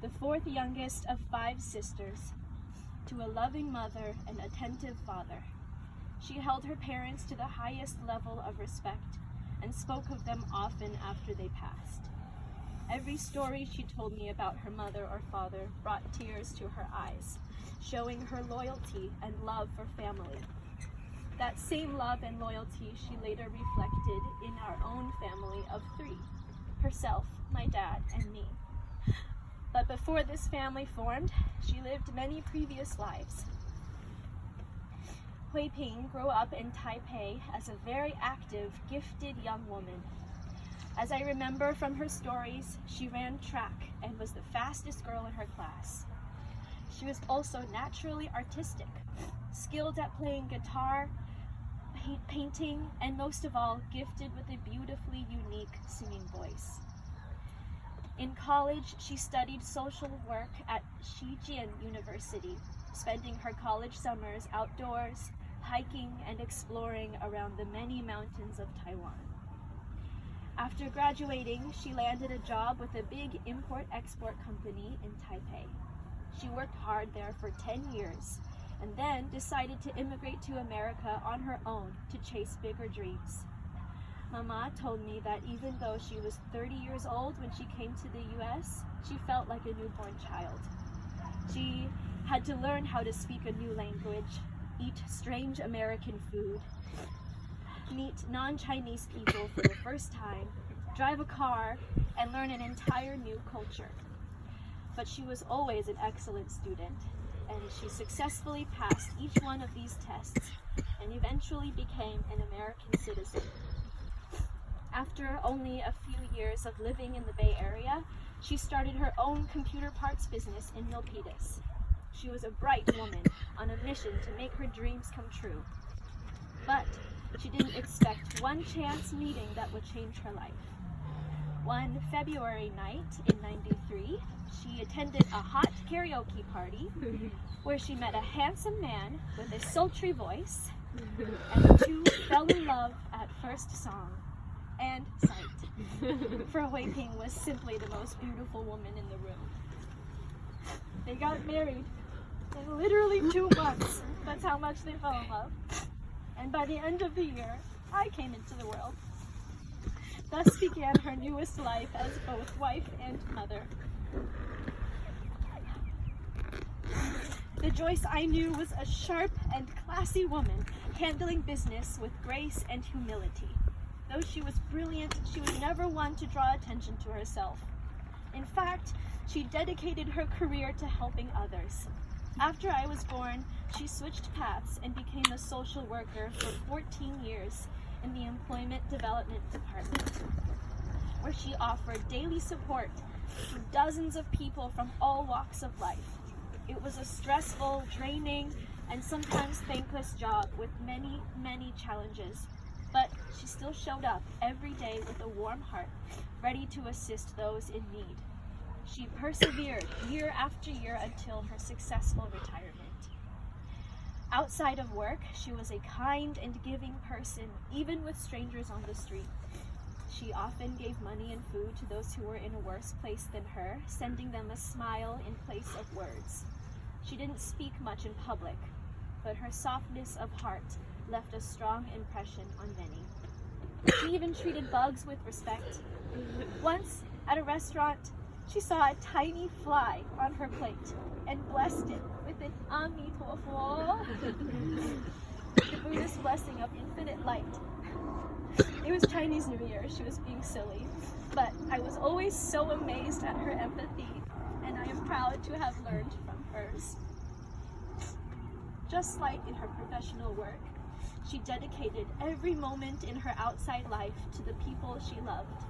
the fourth youngest of 5 sisters, to a loving mother and attentive father. She held her parents to the highest level of respect and spoke of them often after they passed. Every story she told me about her mother or father brought tears to her eyes, showing her loyalty and love for family. That same love and loyalty she later reflected in our own family of 3, herself, my dad, and me. But before this family formed, she lived many previous lives. Hui Ping grew up in Taipei as a very active, gifted young woman. As I remember from her stories, she ran track and was the fastest girl in her class. She was also naturally artistic, skilled at playing guitar, painting, and most of all, gifted with a beautifully unique singing voice. In college, she studied social work at Xijian University, spending her college summers outdoors, hiking and exploring around the many mountains of Taiwan. After graduating, she landed a job with a big import-export company in Taipei. She worked hard there for 10 years, and then decided to immigrate to America on her own to chase bigger dreams. Mama told me that even though she was 30 years old when she came to the US, she felt like a newborn child. She had to learn how to speak a new language, eat strange American food, meet non-Chinese people for the first time, drive a car, and learn an entire new culture. But she was always an excellent student, and she successfully passed each one of these tests and eventually became an American citizen. After only a few years of living in the Bay Area, she started her own computer parts business in Milpitas. She was a bright woman on a mission to make her dreams come true. But she didn't expect one chance meeting that would change her life. One February night in '93, she attended a hot karaoke party where she met a handsome man with a sultry voice, and the two fell in love at first song and sight. For Hui Ping was simply the most beautiful woman in the room. They got married in literally 2 months. That's how much they fell in love. And by the end of the year, I came into the world. Thus began her newest life as both wife and mother. The Joyce I knew was a sharp and classy woman, handling business with grace and humility. Though she was brilliant, she was never one to draw attention to herself. In fact, she dedicated her career to helping others. After I was born, she switched paths and became a social worker for 14 years in the Employment Development Department, where she offered daily support to dozens of people from all walks of life. It was a stressful, draining, and sometimes thankless job with many, many challenges, but she still showed up every day with a warm heart, ready to assist those in need. She persevered year after year until her successful retirement. Outside of work, she was a kind and giving person, even with strangers on the street. She often gave money and food to those who were in a worse place than her, sending them a smile in place of words. She didn't speak much in public, but her softness of heart left a strong impression on many. She even treated bugs with respect. Once, at a restaurant, she saw a tiny fly on her plate and blessed it with an Amitofo, the Buddhist blessing of infinite light. It was Chinese New Year, she was being silly, but I was always so amazed at her empathy, and I am proud to have learned from hers. Just like in her professional work, she dedicated every moment in her outside life to the people she loved.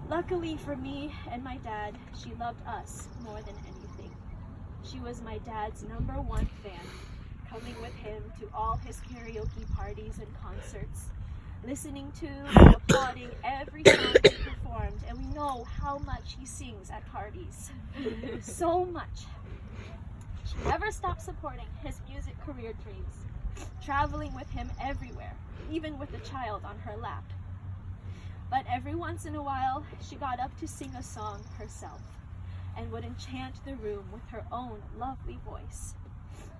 Luckily for me and my dad, she loved us more than anything. She was my dad's #1 fan, coming with him to all his karaoke parties and concerts, listening to and applauding every song he performed, and we know how much he sings at parties. So much. She never stopped supporting his music career dreams, traveling with him everywhere, even with a child on her lap. But every once in a while, she got up to sing a song herself. and would enchant the room with her own lovely voice.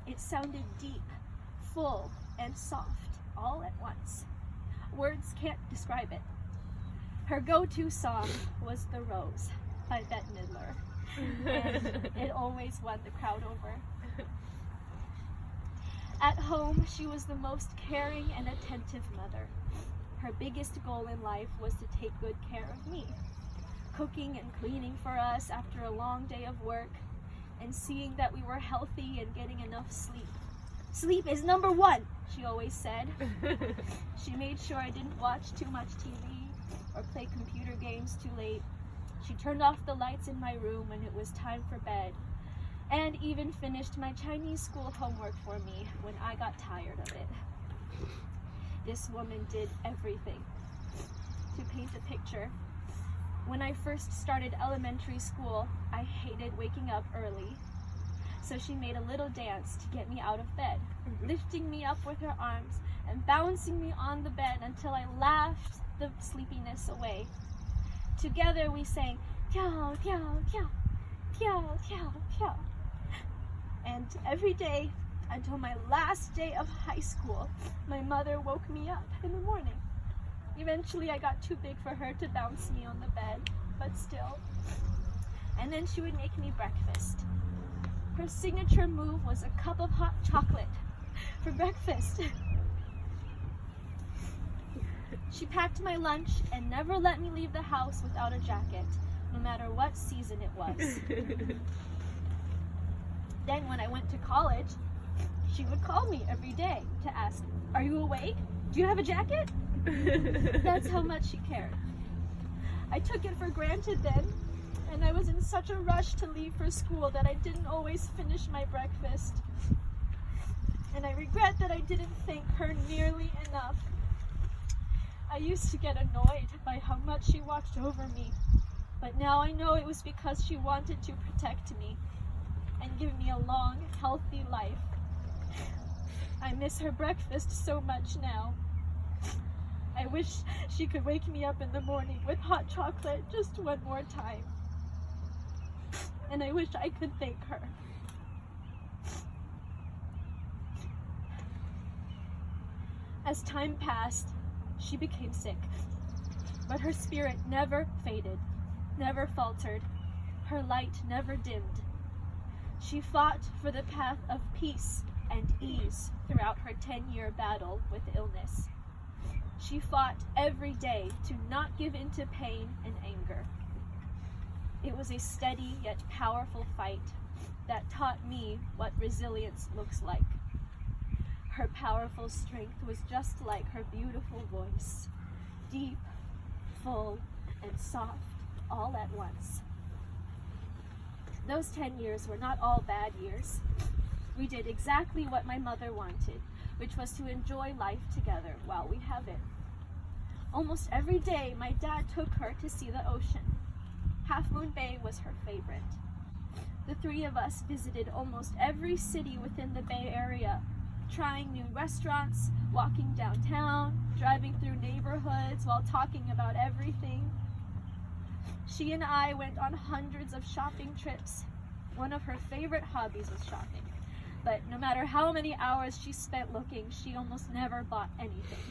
It sounded deep, full, and soft all at once. Words can't describe it. Her go-to song was The Rose by Bette Midler, and it always won the crowd over. At home, she was the most caring and attentive mother. Her biggest goal in life was to take good care of me, cooking and cleaning for us after a long day of work, and seeing that we were healthy and getting enough sleep. Sleep is number one, she always said. She made sure I didn't watch too much TV or play computer games too late. She turned off the lights in my room when it was time for bed, and even finished my Chinese school homework for me when I got tired of it. This woman did everything. To paint the picture, when I first started elementary school, I hated waking up early. So she made a little dance to get me out of bed, lifting me up with her arms and bouncing me on the bed until I laughed the sleepiness away. Together we sang, "Tiao, tiao, tiao, tiao, tiao, tiao." And every day, until my last day of high school, my mother woke me up in the morning. Eventually I got too big for her to bounce me on the bed, but still. And then she would make me breakfast. Her signature move was a cup of hot chocolate for breakfast. She packed my lunch and never let me leave the house without a jacket, no matter what season it was. Then when I went to college, she would call me every day to ask, "Are you awake? Do you have a jacket?" That's how much she cared. I took it for granted then, and I was in such a rush to leave for school that I didn't always finish my breakfast. And I regret that I didn't thank her nearly enough. I used to get annoyed by how much she watched over me, but now I know it was because she wanted to protect me and give me a long, healthy life. I miss her breakfast so much now. I wish she could wake me up in the morning with hot chocolate just one more time. And I wish I could thank her. As time passed, she became sick, but her spirit never faded, never faltered. Her light never dimmed. She fought for the path of peace and ease throughout her 10-year battle with illness. She fought every day to not give in to pain and anger. It was a steady yet powerful fight that taught me what resilience looks like. Her powerful strength was just like her beautiful voice, deep, full, and soft all at once. Those 10 years were not all bad years. We did exactly what my mother wanted, which was to enjoy life together while we have it. Almost every day, my dad took her to see the ocean. Half Moon Bay was her favorite. The three of us visited almost every city within the Bay Area, trying new restaurants, walking downtown, driving through neighborhoods while talking about everything. She and I went on hundreds of shopping trips. One of her favorite hobbies was shopping. But no matter how many hours she spent looking, she almost never bought anything.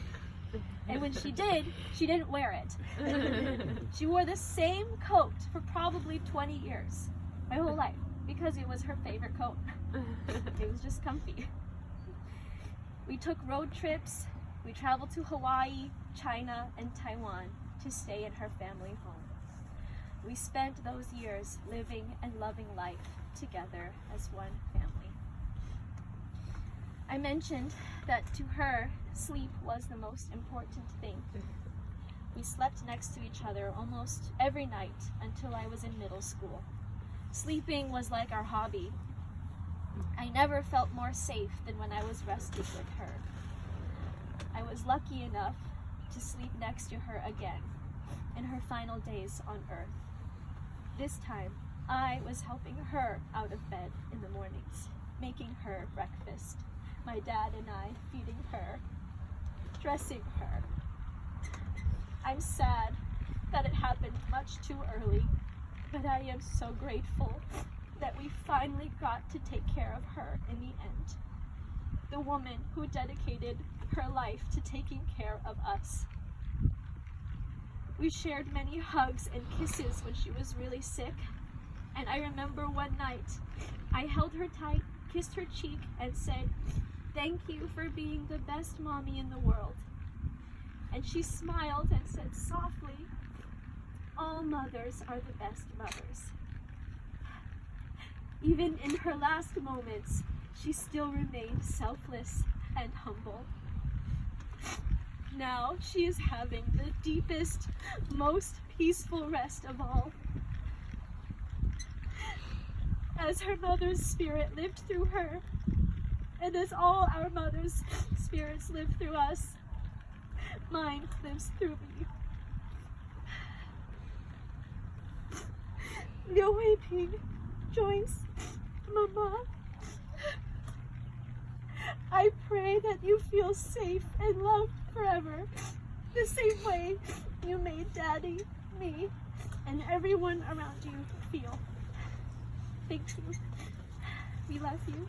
And when she did, she didn't wear it. She wore the same coat for probably 20 years, my whole life, because it was her favorite coat. It was just comfy. We took road trips. We traveled to Hawaii, China, and Taiwan to stay in her family home. We spent those years living and loving life together as one family. I mentioned that to her, sleep was the most important thing. We slept next to each other almost every night until I was in middle school. Sleeping was like our hobby. I never felt more safe than when I was rested with her. I was lucky enough to sleep next to her again in her final days on Earth. This time, I was helping her out of bed in the mornings, making her breakfast. My dad and I feeding her, dressing her. I'm sad that it happened much too early. but I am so grateful that we finally got to take care of her in the end. The woman who dedicated her life to taking care of us. We shared many hugs and kisses when she was really sick, and I remember one night I held her tight, kissed her cheek, and said, "Thank you for being the best mommy in the world." And she smiled and said softly, "All mothers are the best mothers." Even in her last moments, she still remained selfless and humble. Now she is having the deepest, most peaceful rest of all. As her mother's spirit lived through her, and as all our mothers' spirits live through us, mine lives through me. Liu Huiping, Joyce, Mama, I pray that you feel safe and loved forever, the same way you made Daddy, me, and everyone around you feel. Thank you. We love you.